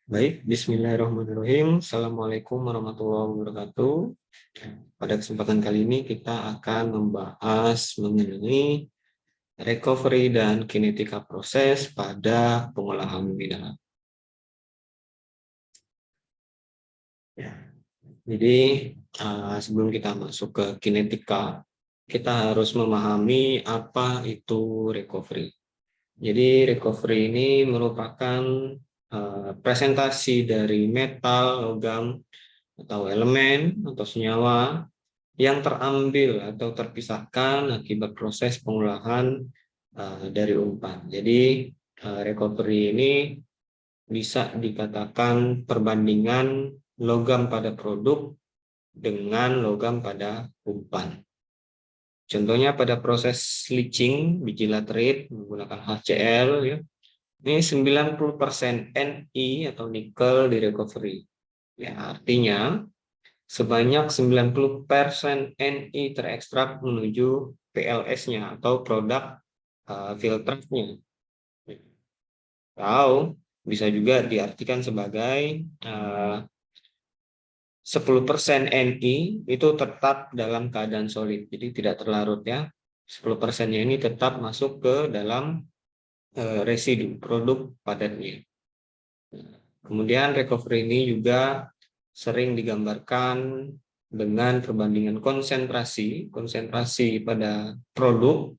Baik, bismillahirrahmanirrahim. Assalamualaikum warahmatullahi wabarakatuh. Pada kesempatan kali ini kita akan membahas mengenai recovery dan kinetika proses pada pengolahan mineral. Ya. Jadi sebelum kita masuk ke kinetika, kita harus memahami apa itu recovery. Jadi recovery ini merupakan presentasi dari metal, logam, atau elemen atau senyawa yang terambil atau terpisahkan akibat proses pengolahan dari umpan. Jadi recovery ini bisa dikatakan perbandingan logam pada produk dengan logam pada umpan. Contohnya pada proses leaching biji laterite menggunakan HCl, ya, ini 90% Ni atau nikel di recovery. Ya, artinya sebanyak 90% Ni terekstrak menuju PLS-nya atau produk filternya. Atau bisa juga diartikan sebagai 10% Ni itu tetap dalam keadaan solid, jadi tidak terlarut ya. 10%-nya ini tetap masuk ke dalam residu produk padatnya. Kemudian recovery ini juga sering digambarkan dengan perbandingan konsentrasi pada produk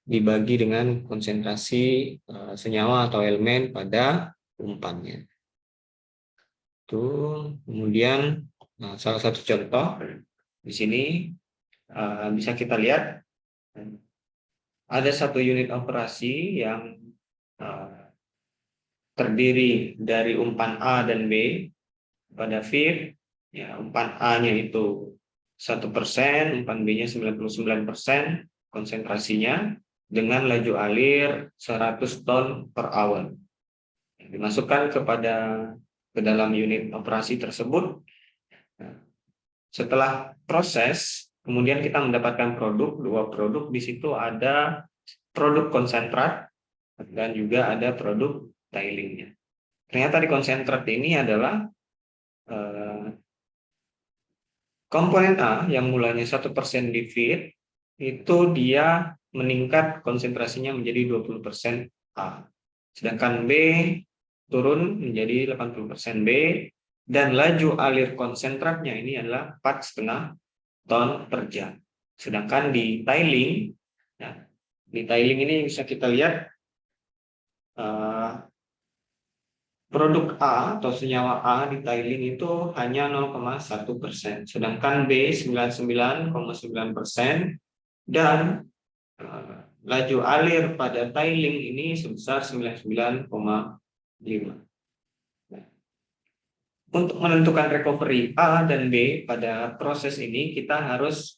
dibagi dengan konsentrasi senyawa atau elemen pada umpannya. Itu kemudian salah satu contoh di sini bisa kita lihat ada satu unit operasi yang terdiri dari umpan A dan B pada feed. Ya, umpan A-nya itu 1%, umpan B-nya 99% konsentrasinya dengan laju alir 100 ton per hour. Dimasukkan ke dalam unit operasi tersebut. Setelah proses, kemudian kita mendapatkan dua produk. Di situ ada produk konsentrat dan juga ada produk tailingnya. Ternyata di konsentrat ini adalah komponen A yang mulanya 1% di feed, itu dia meningkat konsentrasinya menjadi 20% A. Sedangkan B turun menjadi 80% B, dan laju alir konsentratnya ini adalah 4,5 ton per jam. Sedangkan di tiling, ya, di tiling ini bisa kita lihat produk A atau senyawa A di tiling itu hanya 0,1%, sedangkan B 99,9%, dan laju alir pada tiling ini sebesar 99,5%. Untuk menentukan recovery A dan B pada proses ini, kita harus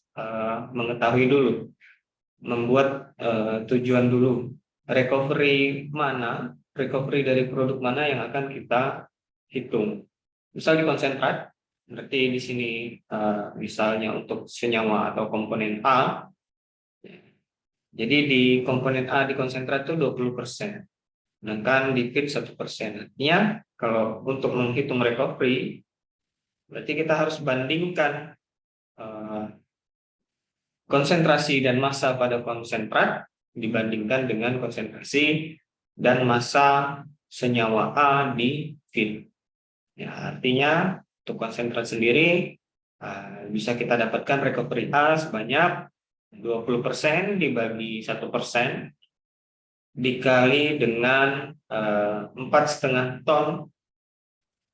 mengetahui dulu, membuat tujuan dulu. Recovery dari produk mana yang akan kita hitung. Misal di konsentrat, berarti di sini misalnya untuk senyawa atau komponen A. Jadi di komponen A di konsentrat itu 20%. Sedangkan di feed 1%. Artinya kalau untuk menghitung recovery, berarti kita harus bandingkan konsentrasi dan massa pada konsentrat dibandingkan dengan konsentrasi dan massa senyawa A di feed. Ya, artinya untuk konsentrat sendiri bisa kita dapatkan recovery A sebanyak 20% dibagi 1% dikali dengan 4,5 ton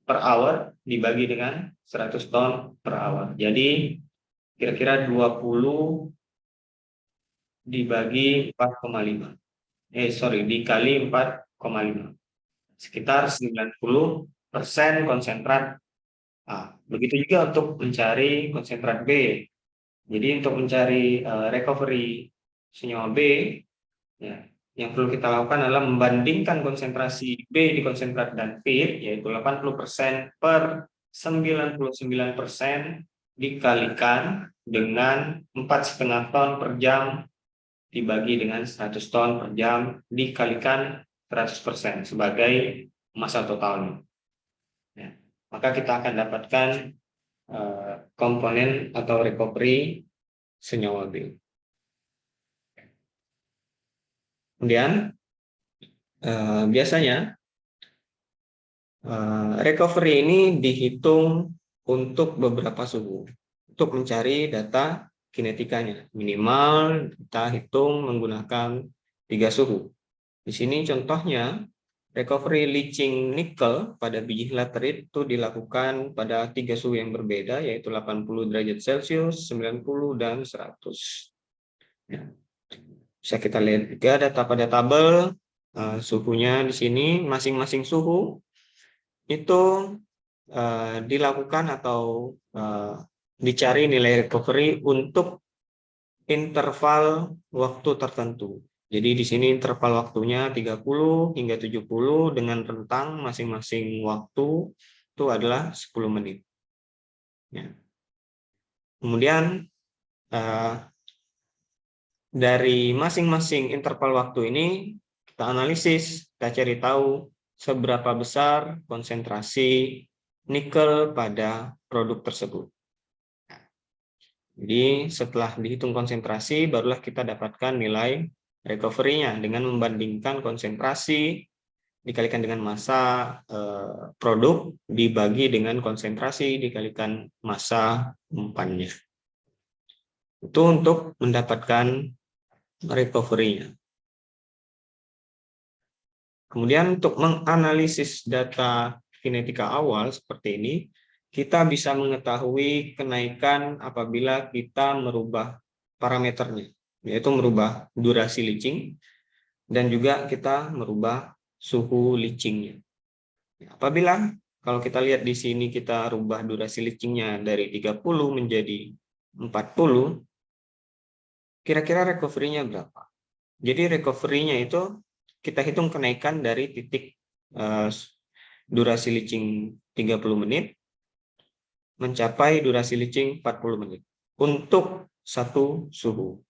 per hour dibagi dengan 100 ton per hour. Jadi kira-kira 20 dibagi 4,5. Dikali 4,5. Sekitar 90% konsentrat A. Begitu juga untuk mencari konsentrat B. Jadi untuk mencari recovery senyawa B, ya, yang perlu kita lakukan adalah membandingkan konsentrasi B di konsentrat dan feed, yaitu 80% per 99% dikalikan dengan 4,5 ton per jam dibagi dengan 100 ton per jam dikalikan 100% sebagai massa totalnya. Ya, maka kita akan dapatkan komponen atau recovery senyawa B. Kemudian biasanya recovery ini dihitung untuk beberapa suhu untuk mencari data kinetikanya. Minimal kita hitung menggunakan 3 suhu. Di sini contohnya recovery leaching nikel pada biji laterit itu dilakukan pada 3 suhu yang berbeda, yaitu 80 derajat Celcius, 90 dan 100. Ya. Bisa kita lihat juga data pada tabel suhunya di sini, masing-masing suhu itu dilakukan atau dicari nilai recovery untuk interval waktu tertentu. Jadi di sini interval waktunya 30 hingga 70 dengan rentang masing-masing waktu itu adalah 10 menit. Ya. Kemudian dari masing-masing interval waktu ini kita analisis, kita cari tahu seberapa besar konsentrasi nikel pada produk tersebut. Jadi setelah dihitung konsentrasi, barulah kita dapatkan nilai recovery-nya dengan membandingkan konsentrasi dikalikan dengan massa produk dibagi dengan konsentrasi dikalikan massa umpannya. Itu untuk mendapatkan recovery-nya. Kemudian untuk menganalisis data kinetika awal seperti ini, kita bisa mengetahui kenaikan apabila kita merubah parameternya, yaitu merubah durasi leaching, dan juga kita merubah suhu leachingnya. Apabila kalau kita lihat di sini kita rubah durasi leachingnya dari 30 menjadi 40, kira-kira recovery-nya berapa? Jadi recovery-nya itu kita hitung kenaikan dari titik durasi leaching 30 menit mencapai durasi leaching 40 menit untuk satu suhu.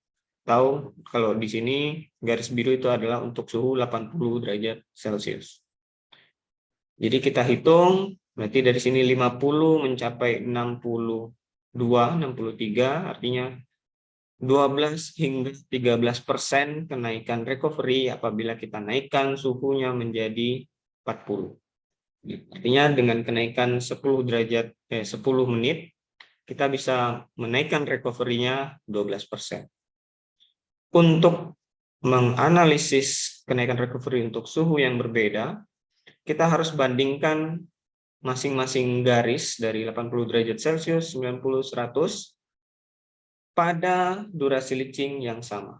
Tahu kalau di sini garis biru itu adalah untuk suhu 80 derajat Celcius. Jadi kita hitung berarti dari sini 50 mencapai 62, 63 artinya 12 hingga 13% kenaikan recovery apabila kita naikkan suhunya menjadi 40. Artinya dengan kenaikan 10 menit kita bisa menaikkan recovery-nya 12%. Untuk menganalisis kenaikan recovery untuk suhu yang berbeda, kita harus bandingkan masing-masing garis dari 80 derajat Celcius, 90, 100 pada durasi leaching yang sama.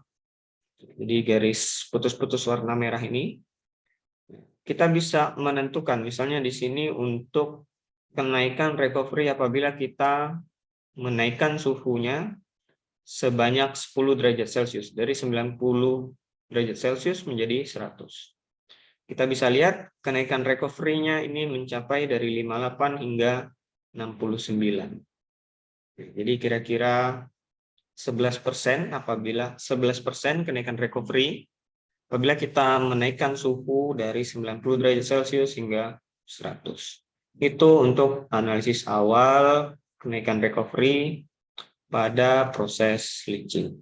Jadi garis putus-putus warna merah ini kita bisa menentukan misalnya di sini untuk kenaikan recovery apabila kita menaikkan suhunya sebanyak 10 derajat Celcius dari 90 derajat Celcius menjadi 100. Kita bisa lihat kenaikan recovery-nya ini mencapai dari 58 hingga 69. Jadi kira-kira 11% apabila 11% kenaikan recovery apabila kita menaikkan suhu dari 90 derajat Celcius hingga 100. Itu untuk analisis awal kenaikan recovery pada proses leaching.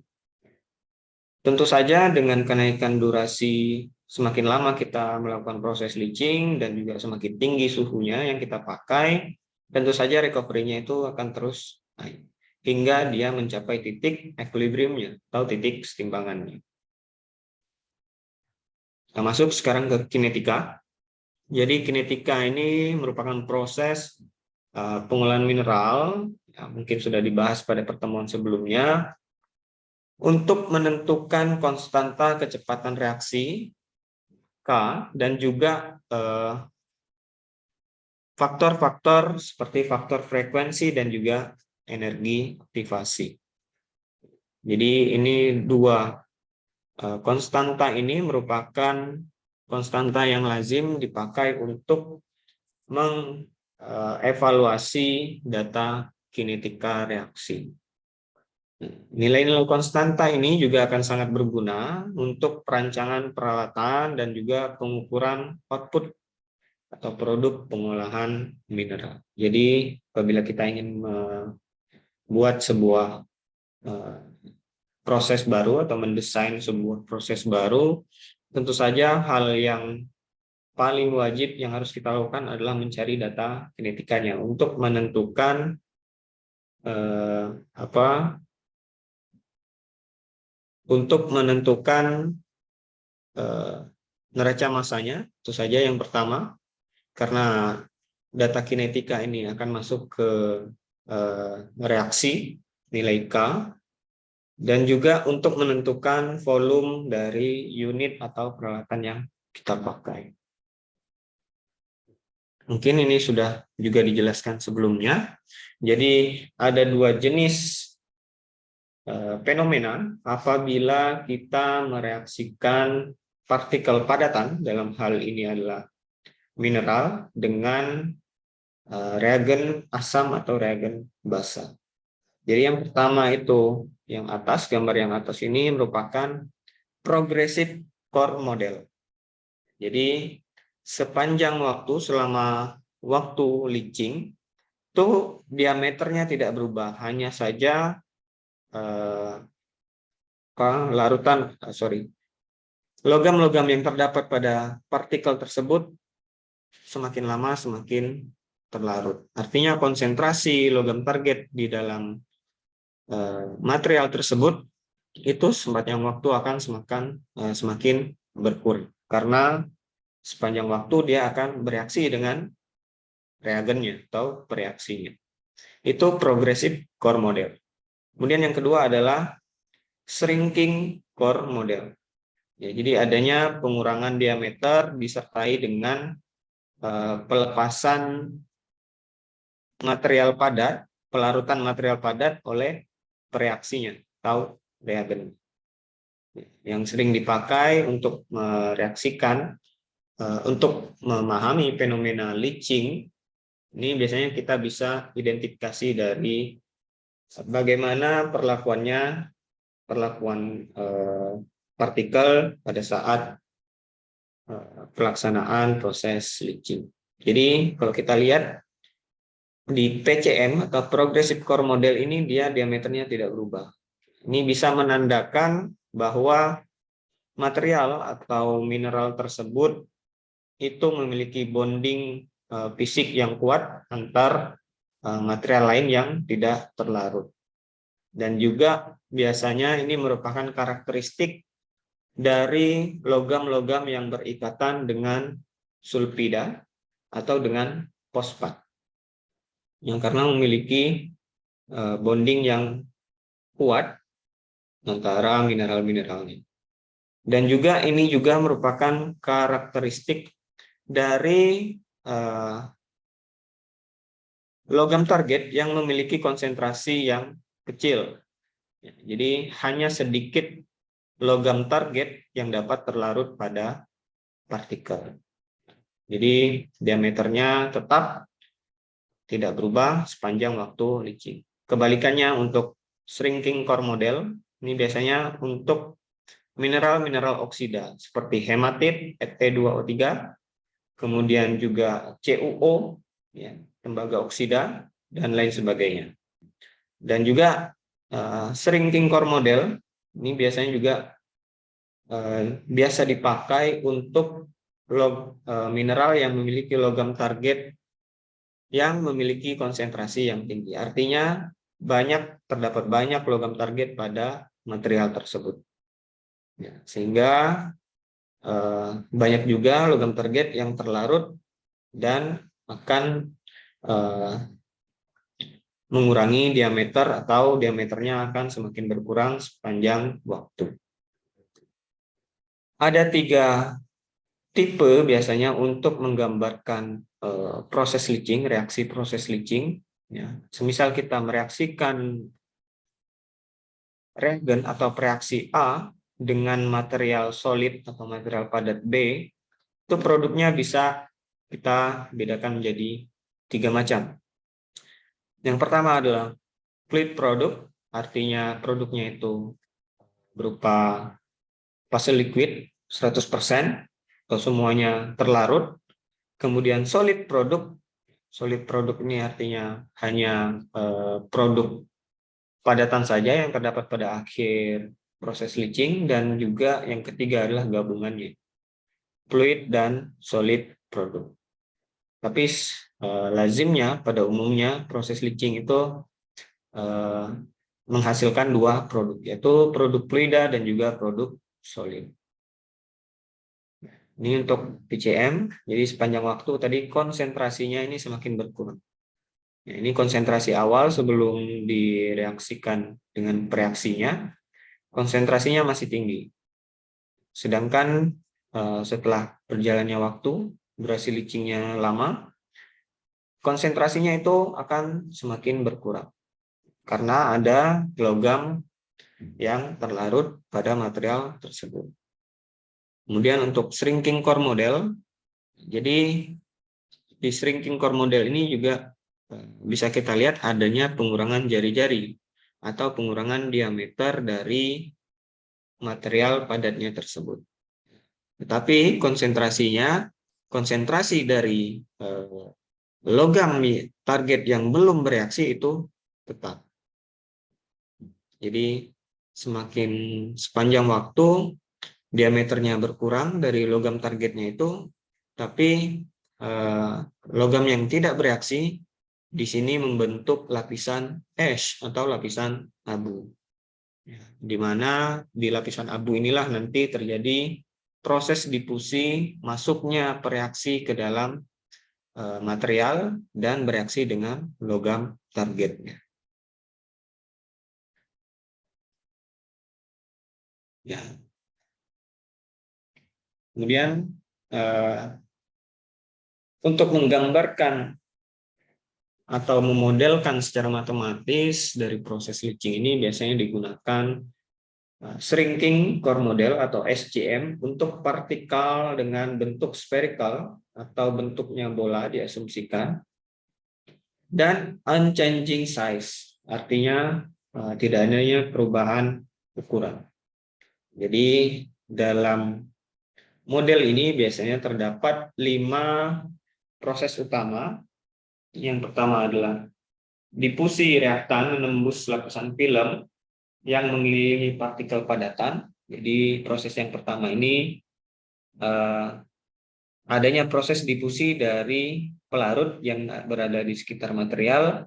Tentu saja dengan kenaikan durasi semakin lama kita melakukan proses leaching dan juga semakin tinggi suhunya yang kita pakai, tentu saja recovery-nya itu akan terus naik hingga dia mencapai titik equilibrium-nya atau titik kesetimbangannya. Kita masuk sekarang ke kinetika. Jadi kinetika ini merupakan proses pengolahan mineral, ya, mungkin sudah dibahas pada pertemuan sebelumnya, untuk menentukan konstanta kecepatan reaksi K dan juga faktor-faktor seperti faktor frekuensi dan juga energi aktivasi. Jadi ini dua konstanta ini merupakan konstanta yang lazim dipakai untuk mengevaluasi data kinetika reaksi. Nilai-nilai konstanta ini juga akan sangat berguna untuk perancangan peralatan dan juga pengukuran output atau produk pengolahan mineral. Jadi apabila kita ingin membuat sebuah proses baru atau mendesain sebuah proses baru, tentu saja hal yang paling wajib yang harus kita lakukan adalah mencari data kinetikanya untuk menentukan neraca masanya. Itu saja yang pertama, karena data kinetika ini akan masuk ke reaksi nilai K, dan juga untuk menentukan volume dari unit atau peralatan yang kita pakai. Mungkin ini sudah juga dijelaskan sebelumnya. Jadi ada dua jenis fenomena apabila kita mereaksikan partikel padatan, dalam hal ini adalah mineral, dengan reagen asam atau reagen basa. Jadi yang pertama itu yang atas, gambar yang atas ini merupakan progressive core model. Jadi sepanjang waktu, selama waktu leaching, itu diameternya tidak berubah, hanya saja logam-logam yang terdapat pada partikel tersebut semakin lama semakin terlarut. Artinya konsentrasi logam target di dalam material tersebut itu sepanjang waktu akan semakin berkurang, karena sepanjang waktu dia akan bereaksi dengan reagennya atau bereaksinya. Itu progressive core model. Kemudian yang kedua adalah shrinking core model. Ya, jadi adanya pengurangan diameter disertai dengan pelepasan material padat, pelarutan material padat oleh reaksinya atau reagen. Yang sering dipakai untuk mereaksikan, untuk memahami fenomena leaching, ini biasanya kita bisa identifikasi dari bagaimana perlakuan partikel pada saat pelaksanaan proses leaching. Jadi kalau kita lihat di PCM atau Progressive Core Model ini, dia diameternya tidak berubah. Ini bisa menandakan bahwa material atau mineral tersebut itu memiliki bonding fisik yang kuat antar material lain yang tidak terlarut. Dan juga biasanya ini merupakan karakteristik dari logam-logam yang berikatan dengan sulfida atau dengan fosfat, yang karena memiliki bonding yang kuat antara mineral-mineralnya. Dan juga ini juga merupakan karakteristik dari logam target yang memiliki konsentrasi yang kecil. Jadi hanya sedikit logam target yang dapat terlarut pada partikel. Jadi diameternya tetap tidak berubah sepanjang waktu leaching. Kebalikannya untuk shrinking core model, ini biasanya untuk mineral-mineral oksida seperti hematit, Fe2O3, kemudian juga CuO, ya, tembaga oksida, dan lain sebagainya. Dan juga shrinking core model ini biasanya juga biasa dipakai untuk mineral yang memiliki logam target yang memiliki konsentrasi yang tinggi. Artinya terdapat banyak logam target pada material tersebut. Ya, sehingga banyak juga logam target yang terlarut dan akan mengurangi diameter atau diameternya akan semakin berkurang sepanjang waktu. Ada 3 tipe biasanya untuk menggambarkan proses leaching, reaksi proses leaching. Ya. Semisal kita mereaksikan reagen atau reaksi A dengan material solid atau material padat B, itu produknya bisa kita bedakan menjadi 3 macam. Yang pertama adalah fluid product, artinya produknya itu berupa fase liquid 100% atau semuanya terlarut, Kemudian solid produk. Solid produk ini artinya hanya produk padatan saja yang terdapat pada akhir proses leaching, dan juga yang ketiga adalah gabungannya, fluid dan solid produk. Tapi lazimnya pada umumnya proses leaching itu menghasilkan dua produk, yaitu produk fluida dan juga produk solid. Ini untuk PCM, jadi sepanjang waktu tadi konsentrasinya ini semakin berkurang. Ya, ini konsentrasi awal sebelum direaksikan dengan reaksinya, konsentrasinya masih tinggi. Sedangkan setelah berjalannya waktu, durasi leachingnya lama, konsentrasinya itu akan semakin berkurang. Karena ada logam yang terlarut pada material tersebut. Kemudian untuk shrinking core model, jadi di shrinking core model ini juga bisa kita lihat adanya pengurangan jari-jari atau pengurangan diameter dari material padatnya tersebut. Tetapi konsentrasi dari logam target yang belum bereaksi itu tetap. Jadi semakin sepanjang waktu diameternya berkurang dari logam targetnya itu, tapi logam yang tidak bereaksi di sini membentuk lapisan ash atau lapisan abu. Di mana di lapisan abu inilah nanti terjadi proses difusi masuknya reaksi ke dalam material dan bereaksi dengan logam targetnya. Ya. Kemudian untuk menggambarkan atau memodelkan secara matematis dari proses leaching ini biasanya digunakan shrinking core model atau SCM untuk partikel dengan bentuk spherical atau bentuknya bola diasumsikan, dan unchanging size artinya tidak adanya perubahan ukuran. Jadi dalam model ini biasanya terdapat 5 proses utama. Yang pertama adalah difusi reaktan menembus lapisan film yang mengelilingi partikel padatan. Jadi proses yang pertama ini adanya proses difusi dari pelarut yang berada di sekitar material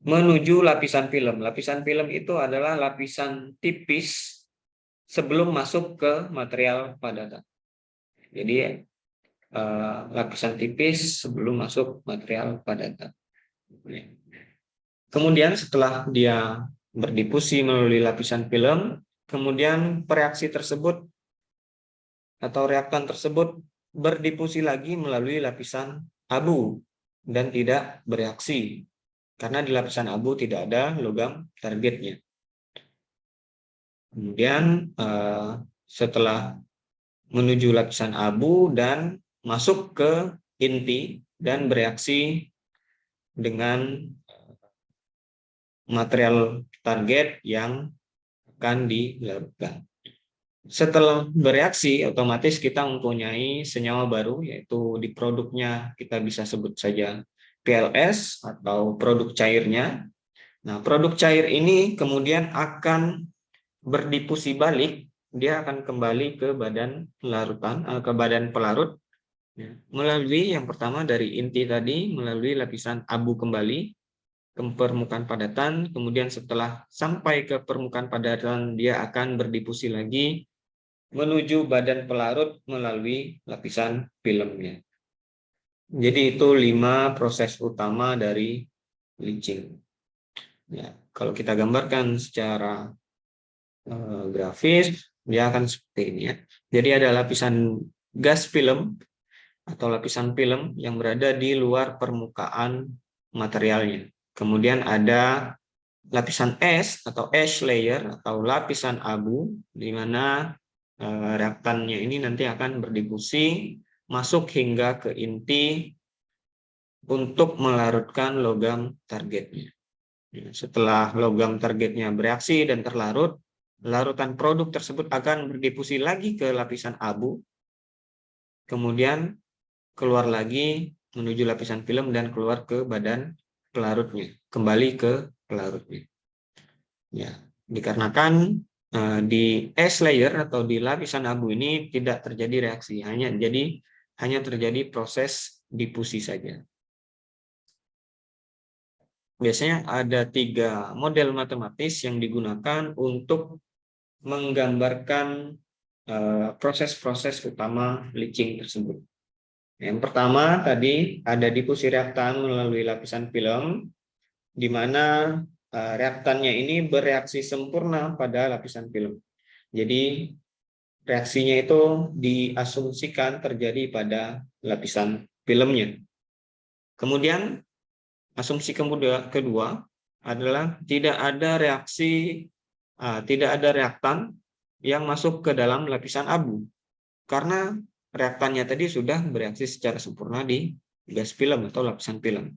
menuju lapisan film. Lapisan film itu adalah lapisan tipis sebelum masuk ke material padatan. Jadi lapisan tipis sebelum masuk material padatan. Kemudian setelah dia berdifusi melalui lapisan film, kemudian reaksi tersebut atau reaktan tersebut berdifusi lagi melalui lapisan abu dan tidak bereaksi karena di lapisan abu tidak ada logam targetnya. Kemudian setelah menuju lapisan abu dan masuk ke inti dan bereaksi dengan material target yang akan dilarutkan. Setelah bereaksi, otomatis kita mempunyai senyawa baru, yaitu di produknya kita bisa sebut saja PLS atau produk cairnya. Nah, produk cair ini kemudian akan berdifusi balik, dia akan kembali ke badan larutan, ke badan pelarut, melalui yang pertama dari inti tadi, melalui lapisan abu kembali ke permukaan padatan, kemudian setelah sampai ke permukaan padatan, dia akan berdifusi lagi menuju badan pelarut melalui lapisan filmnya. Jadi itu 5 proses utama dari leaching. Ya, kalau kita gambarkan secara grafis, dia akan seperti ini ya. Jadi ada lapisan gas film atau lapisan film yang berada di luar permukaan materialnya. Kemudian ada lapisan es atau ash layer atau lapisan abu, di mana reaktannya ini nanti akan berdifusi masuk hingga ke inti untuk melarutkan logam targetnya. Setelah logam targetnya bereaksi dan terlarut, larutan produk tersebut akan berdifusi lagi ke lapisan abu, kemudian keluar lagi menuju lapisan film dan keluar ke badan pelarutnya, kembali ke pelarutnya. Ya, dikarenakan di S layer atau di lapisan abu ini tidak terjadi reaksi, hanya terjadi proses difusi saja. Biasanya ada 3 model matematis yang digunakan untuk menggambarkan proses-proses utama leaching tersebut. Yang pertama tadi ada difusi reaktan melalui lapisan film, di mana reaktannya ini bereaksi sempurna pada lapisan film. Jadi reaksinya itu diasumsikan terjadi pada lapisan filmnya. Kemudian asumsi kedua adalah tidak ada reaktan yang masuk ke dalam lapisan abu, karena reaktannya tadi sudah bereaksi secara sempurna di gas film atau lapisan film.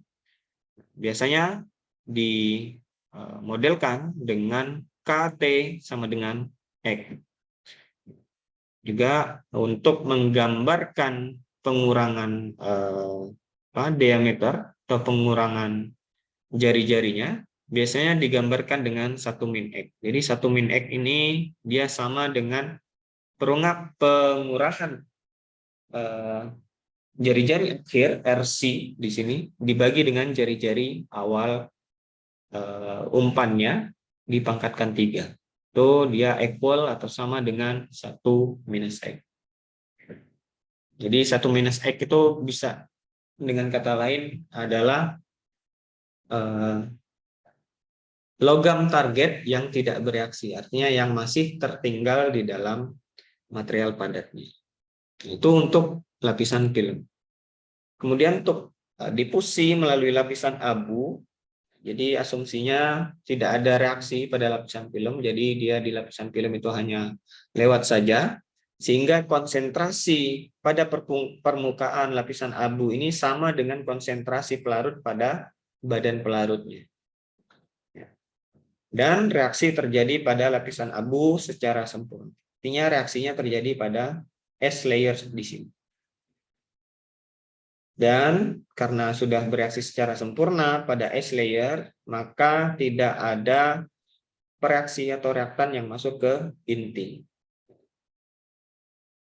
Biasanya dimodelkan dengan KT sama dengan X. Juga untuk menggambarkan pengurangan diameter atau pengurangan jari-jarinya, biasanya digambarkan dengan 1-X. Jadi 1-X ini dia sama dengan pengurangan jari-jari akhir RC di sini dibagi dengan jari-jari awal umpannya dipangkatkan 3. Itu dia equal atau sama dengan 1-X. Jadi 1-X itu bisa dengan kata lain adalah logam target yang tidak bereaksi, artinya yang masih tertinggal di dalam material padatnya. Itu untuk lapisan film. Kemudian untuk difusi melalui lapisan abu, jadi asumsinya tidak ada reaksi pada lapisan film, jadi dia di lapisan film itu hanya lewat saja, sehingga konsentrasi pada permukaan lapisan abu ini sama dengan konsentrasi pelarut pada badan pelarutnya. Dan reaksi terjadi pada lapisan abu secara sempurna. Artinya reaksinya terjadi pada S layer di sini. Dan karena sudah bereaksi secara sempurna pada S layer, maka tidak ada reaksi atau reaktan yang masuk ke inti.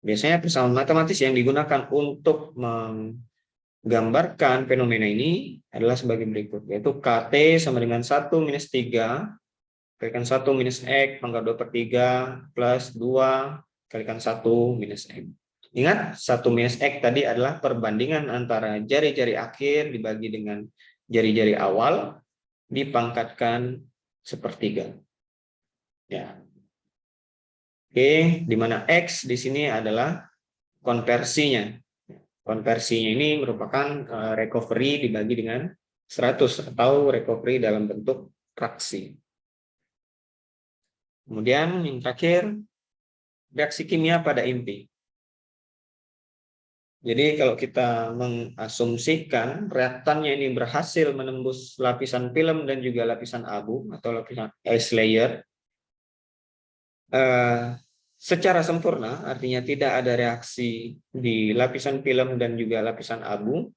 Biasanya persamaan matematis yang digunakan untuk menggambarkan fenomena ini adalah sebagai berikut, yaitu KT sama dengan 1 minus 3 kalikan 1 minus X pangkat 2/3 plus 2 kalikan 1 minus X. Ingat, 1 minus X tadi adalah perbandingan antara jari-jari akhir dibagi dengan jari-jari awal dipangkatkan 1/3. Ya. Oke, di mana X di sini adalah konversinya. Konversinya ini merupakan recovery dibagi dengan 100 atau recovery dalam bentuk fraksi. Kemudian yang terakhir, reaksi kimia pada inti. Jadi kalau kita mengasumsikan reaktannya ini berhasil menembus lapisan film dan juga lapisan abu atau lapisan S layer secara sempurna, artinya tidak ada reaksi di lapisan film dan juga lapisan abu,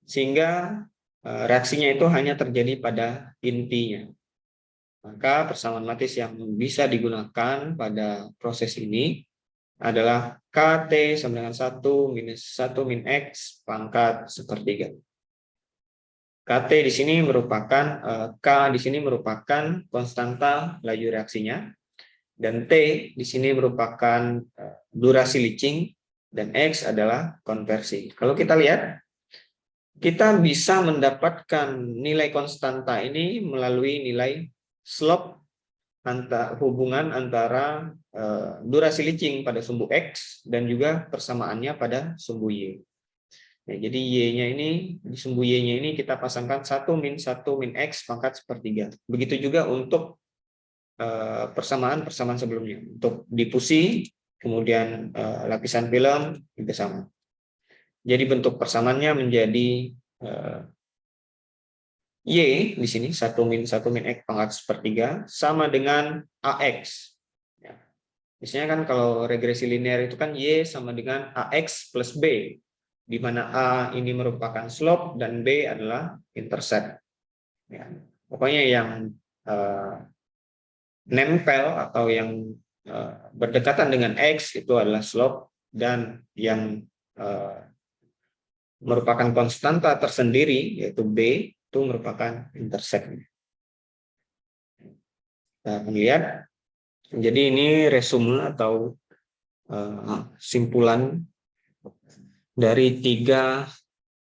sehingga reaksinya itu hanya terjadi pada intinya. Maka persamaan lattice yang bisa digunakan pada proses ini adalah KT sama dengan 1 minus 1 min X pangkat 1/3. KT di sini merupakan, K di sini merupakan konstanta laju reaksinya, dan T di sini merupakan durasi leaching, dan X adalah konversi. Kalau kita lihat, kita bisa mendapatkan nilai konstanta ini melalui nilai slope hubungan antara durasi leaching pada sumbu X dan juga persamaannya pada sumbu Y. Ya, jadi Y-nya ini, di sumbu Y-nya ini kita pasangkan 1 min X pangkat 1/3. Begitu juga untuk persamaan sebelumnya. Untuk difusi, kemudian lapisan film juga sama. Jadi bentuk persamaannya menjadi Y di sini 1 min X pangkat 1/3 sama dengan AX. Biasanya kan kalau regresi linear itu kan Y sama dengan AX plus B. di mana A ini merupakan slope dan B adalah intercept. Ya. Pokoknya yang nempel atau yang berdekatan dengan X itu adalah slope, dan yang merupakan konstanta tersendiri yaitu B itu merupakan intercept. Nah, lihat. Jadi ini resume atau simpulan dari 3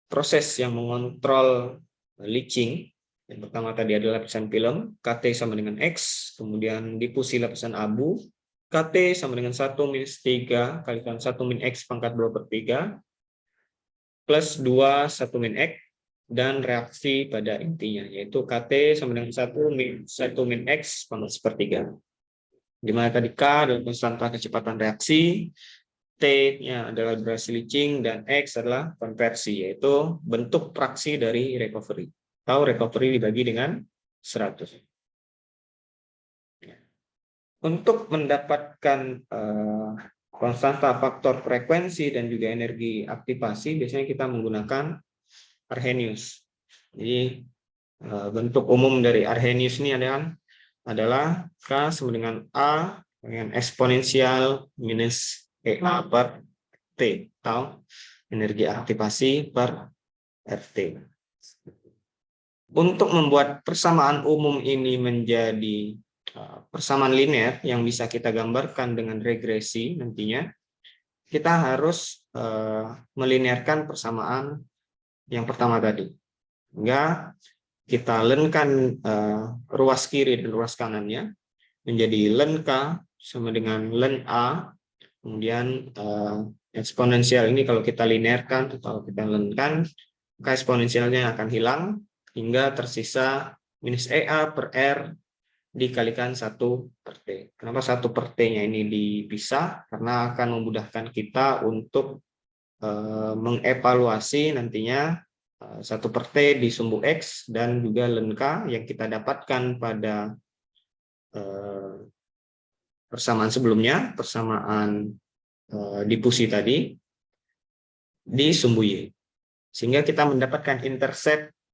proses yang mengontrol leaching. Yang pertama tadi adalah lapisan film, KT sama dengan X, kemudian difusi lapisan abu, KT sama dengan 1 minus 3 kalikan 1 min X pangkat 2/3, plus 2 1 min X, dan reaksi pada intinya, yaitu KT sama dengan 1 min X pangkat 1/3. Di mana tadi K adalah konstanta kecepatan reaksi, T-nya adalah durasi leaching, dan X adalah konversi, yaitu bentuk fraksi dari recovery. Atau recovery dibagi dengan 100. Untuk mendapatkan konstanta faktor frekuensi dan juga energi aktivasi, biasanya kita menggunakan Arrhenius. Jadi bentuk umum dari Arrhenius ini adalah K sama dengan A dengan eksponensial minus EA per T, atau energi aktivasi per RT. Untuk membuat persamaan umum ini menjadi persamaan linear yang bisa kita gambarkan dengan regresi nantinya, kita harus melinearkan persamaan yang pertama tadi. Hingga kita lenkan ruas kiri dan ruas kanannya menjadi len K sama dengan len A, kemudian eksponensial ini kalau kita linearkan atau kita lenkan, maka eksponensialnya akan hilang hingga tersisa minus EA per R dikalikan 1 per T. Kenapa 1 per T-nya ini dipisah? Karena akan memudahkan kita untuk mengevaluasi nantinya 1 per T di sumbu X dan juga len K yang kita dapatkan pada persamaan sebelumnya, persamaan difusi tadi, di sumbu Y. Sehingga kita mendapatkan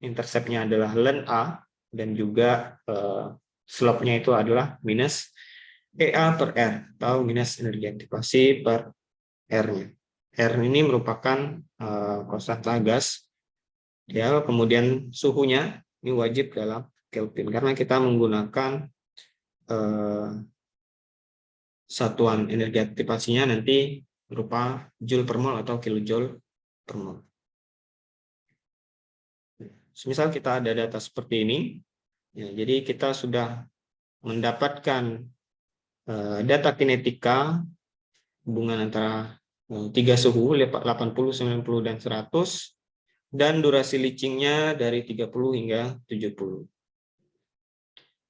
intercept-nya adalah len A, dan juga slope-nya itu adalah minus EA per R, atau minus energi aktivasi per R-nya. R ini merupakan konstanta gas, ya, kemudian suhunya ini wajib dalam Kelvin karena kita menggunakan satuan energi aktivasinya nanti berupa joule per mol atau kilojoule per mol. Misal kita ada data seperti ini, ya, jadi kita sudah mendapatkan data kinetika hubungan antara 3 suhu 80, 90, dan 100, dan durasi leachingnya dari 30 hingga 70.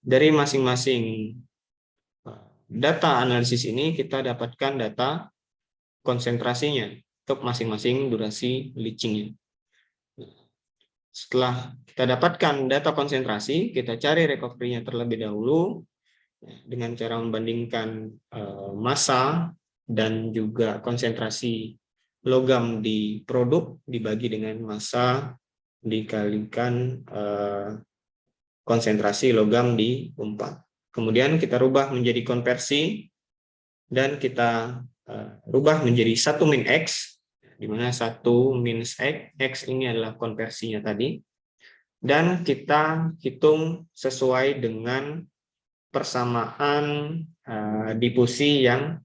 Dari masing-masing data analisis ini kita dapatkan data konsentrasinya untuk masing-masing durasi leachingnya. Setelah kita dapatkan data konsentrasi, kita cari recovery-nya terlebih dahulu dengan cara membandingkan massa dan juga konsentrasi logam di produk dibagi dengan massa dikalikan konsentrasi logam di umpan. Kemudian kita rubah menjadi konversi dan kita rubah menjadi 1 min X, di mana 1 minus X ini adalah konversinya tadi, dan kita hitung sesuai dengan persamaan difusi yang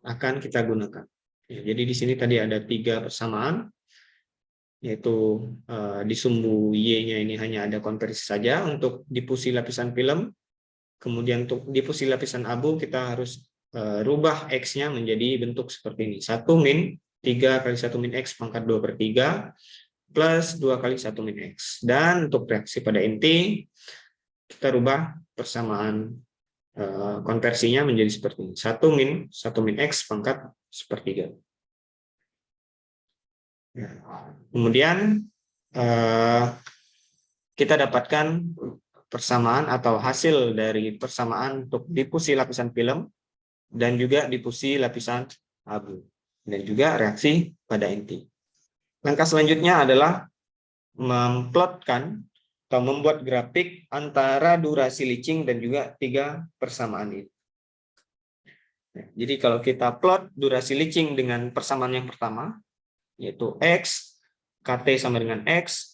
akan kita gunakan. Ya, jadi di sini tadi ada 3 persamaan, yaitu di sumbu Y-nya ini hanya ada konversi saja untuk difusi lapisan film. Kemudian untuk difusi lapisan abu kita harus rubah X-nya menjadi bentuk seperti ini. 1 min 3 kali 1 min X pangkat 2/3 plus 2 kali 1 min X. Dan untuk reaksi pada inti kita rubah persamaan konversinya menjadi seperti ini. 1 min X pangkat 1/3. Ya. Kemudian kita dapatkan persamaan atau hasil dari persamaan untuk difusi lapisan film dan juga difusi lapisan abu, dan juga reaksi pada inti. Langkah selanjutnya adalah memplotkan atau membuat grafik antara durasi leaching dan juga 3 persamaan ini. Jadi kalau kita plot durasi leaching dengan persamaan yang pertama, yaitu X, KT sama dengan X,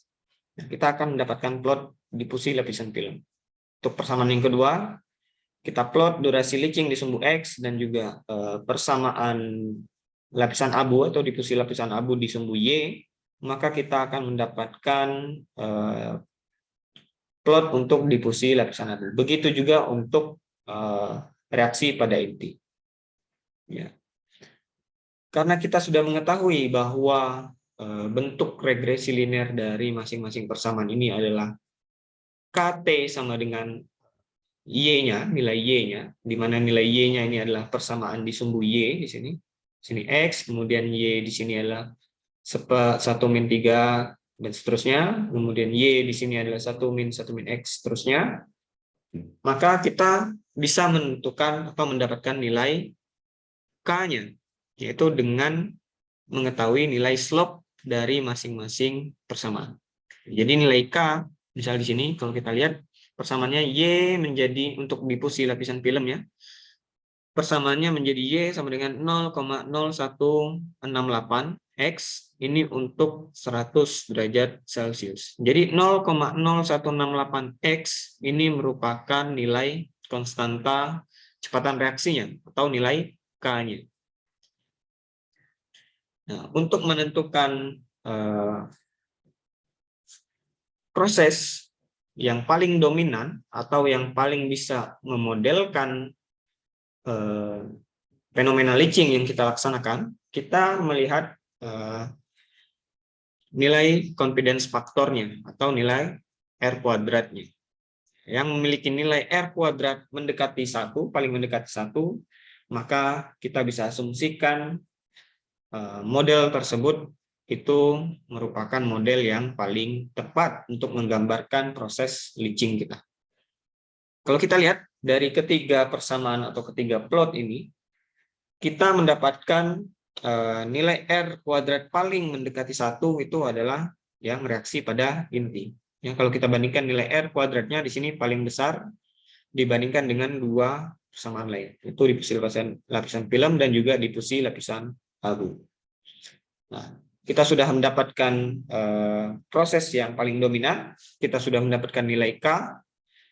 kita akan mendapatkan plot difusi lapisan film. Untuk persamaan yang kedua, kita plot durasi leaching di sumbu X dan juga persamaan lapisan abu atau difusi lapisan abu di sumbu Y, maka kita akan mendapatkan plot untuk difusi lapisan abu. Begitu juga untuk reaksi pada inti. Ya. Karena kita sudah mengetahui bahwa bentuk regresi linear dari masing-masing persamaan ini adalah KT sama dengan Y-nya, nilai Y-nya, di mana nilai Y-nya ini adalah persamaan di sumbu Y di sini. Sini X, kemudian Y di sini adalah 1 min 3 dan seterusnya, kemudian Y di sini adalah 1 min X seterusnya, maka kita bisa menentukan atau mendapatkan nilai K-nya, yaitu dengan mengetahui nilai slope dari masing-masing persamaan. Jadi nilai K, misal di sini kalau kita lihat persamaannya Y menjadi untuk difusi lapisan film ya, persamaannya menjadi Y sama dengan 0,0168 X ini untuk 100 derajat Celcius. Jadi 0,0168 X ini merupakan nilai konstanta kecepatan reaksinya atau nilai K-nya. Nah, untuk menentukan proses yang paling dominan atau yang paling bisa memodelkan fenomena leaching yang kita laksanakan, kita melihat nilai confidence faktornya atau nilai R kuadratnya. Yang memiliki nilai R kuadrat mendekati 1, paling mendekati 1, maka kita bisa asumsikan model tersebut itu merupakan model yang paling tepat untuk menggambarkan proses leaching kita. Kalau kita lihat dari ketiga persamaan atau ketiga plot ini, kita mendapatkan nilai R kuadrat paling mendekati 1 itu adalah yang reaksi pada inti. Ya, kalau kita bandingkan nilai R kuadratnya di sini paling besar dibandingkan dengan 2 persamaan lain, itu difusi lapisan film dan juga difusi lapisan abu. Nah, kita sudah mendapatkan proses yang paling dominan, kita sudah mendapatkan nilai K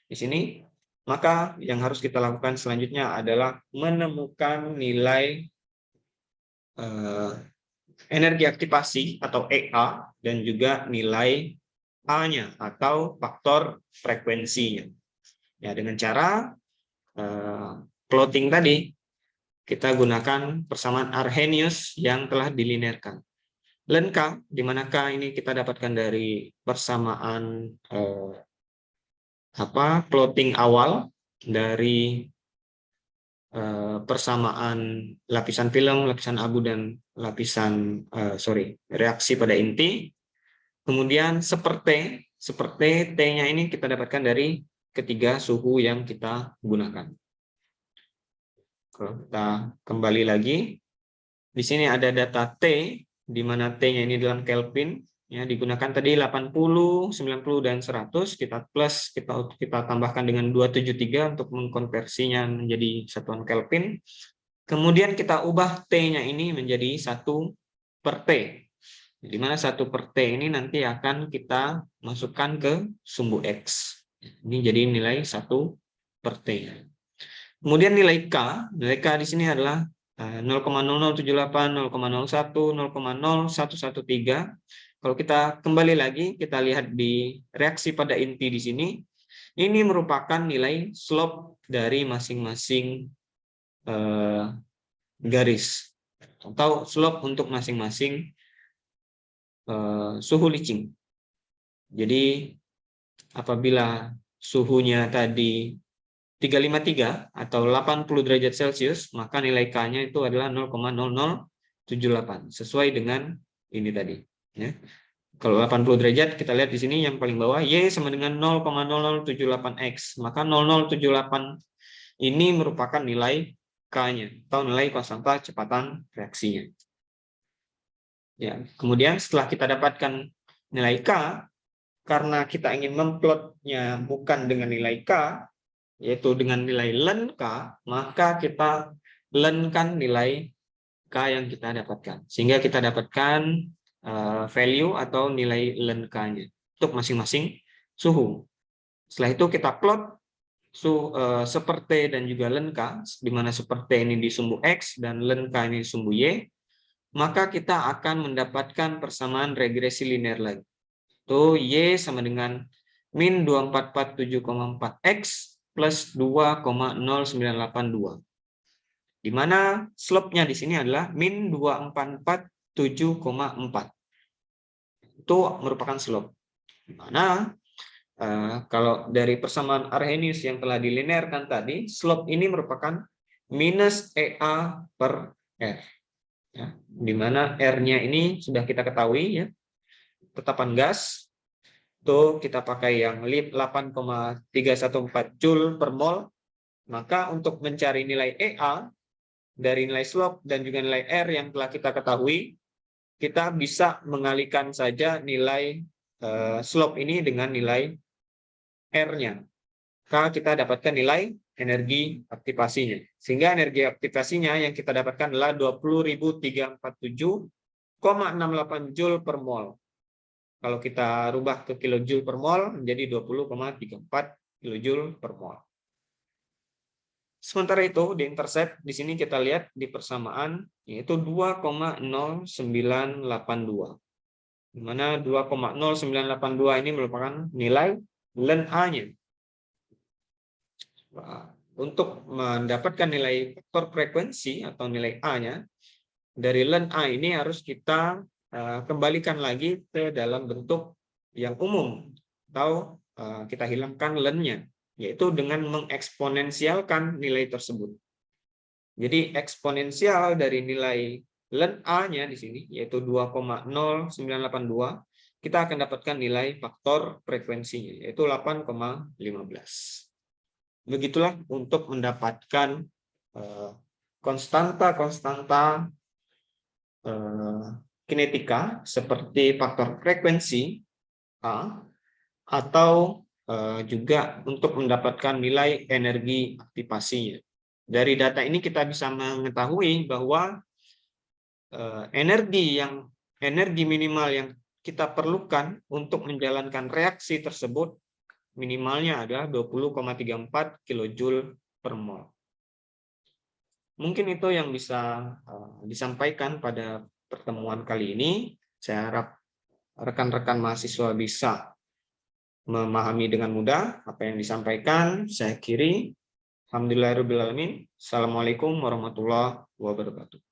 di sini, maka yang harus kita lakukan selanjutnya adalah menemukan nilai energi aktivasi atau EA dan juga nilai A-nya atau faktor frekuensinya. Ya, dengan cara plotting tadi, kita gunakan persamaan Arrhenius yang telah dilinearkan. Len K, di mana K ini kita dapatkan dari persamaan plotting awal dari persamaan lapisan film, lapisan abu dan lapisan reaksi pada inti. Kemudian seperti T-nya ini kita dapatkan dari ketiga suhu yang kita gunakan. Kalau kita kembali lagi, di sini ada data T, di mana T-nya ini dalam Kelvin, ya digunakan tadi 80, 90 dan 100, kita plus, kita tambahkan dengan 273 untuk mengkonversinya menjadi satuan Kelvin. Kemudian kita ubah T-nya ini menjadi 1/T. Di mana 1/T ini nanti akan kita masukkan ke sumbu X. Ini jadi nilai 1/T. Kemudian nilai K di sini adalah 0,0078, 0,01, 0,0113. Kalau kita kembali lagi, kita lihat di reaksi pada inti di sini, ini merupakan nilai slope dari masing-masing garis atau slope untuk masing-masing suhu leaching. Jadi apabila suhunya tadi 353 atau 80 derajat Celcius, maka nilai K-nya itu adalah 0,0078 sesuai dengan ini tadi. Ya. Kalau 80 derajat kita lihat di sini yang paling bawah Y sama dengan 0,0078 X, maka 0078 ini merupakan nilai K-nya atau nilai konstanta kecepatan reaksinya. Ya, kemudian setelah kita dapatkan nilai K, karena kita ingin memplotnya bukan dengan nilai K, yaitu dengan nilai ln K, maka kita ln-kan nilai K yang kita dapatkan. Sehingga kita dapatkan value atau nilai ln K-nya untuk masing-masing suhu. Setelah itu kita plot super T dan juga ln K, di mana super T ini di sumbu X dan ln K ini di sumbu Y, maka kita akan mendapatkan persamaan regresi linear lagi. Itu Y sama dengan min 2447,4X plus 2,0982. Di mana slope-nya di sini adalah min 2447,4. Itu merupakan slope. Di mana kalau dari persamaan Arrhenius yang telah dilinearkan tadi, slope ini merupakan minus EA per R. Ya, di mana R-nya ini sudah kita ketahui, ya, tetapan gas, itu kita pakai yang 8,314 Joule per mol. Maka untuk mencari nilai EA dari nilai slope dan juga nilai R yang telah kita ketahui, kita bisa mengalihkan saja nilai slope ini dengan nilai R-nya. Maka kita dapatkan nilai energi aktivasinya. Sehingga energi aktivasinya yang kita dapatkan adalah 20.347,68 Joule per mol. Kalau kita rubah ke kilojoule per mol menjadi 20,34 kilojoule per mol. Sementara itu di intercept di sini kita lihat di persamaan yaitu 2,0982. Di mana 2,0982 ini merupakan nilai ln A-nya. Untuk mendapatkan nilai faktor frekuensi atau nilai A-nya, dari ln A ini harus kita kembalikan lagi ke dalam bentuk yang umum, atau kita hilangkan ln-nya, yaitu dengan mengeksponensialkan nilai tersebut. Jadi eksponensial dari nilai ln A-nya di sini, yaitu 2,0982, kita akan dapatkan nilai faktor frekuensinya, yaitu 8,15. Begitulah untuk mendapatkan konstanta-konstanta kinetika seperti faktor frekuensi A, atau juga untuk mendapatkan nilai energi aktivasinya. Dari data ini kita bisa mengetahui bahwa energi minimal yang kita perlukan untuk menjalankan reaksi tersebut minimalnya adalah 20,34 kilojoule per mol. Mungkin itu yang bisa disampaikan pada pertemuan kali ini. Saya harap rekan-rekan mahasiswa bisa memahami dengan mudah apa yang disampaikan. Saya akhiri. Alhamdulillahirabbil alamin. Assalamualaikum warahmatullahi wabarakatuh.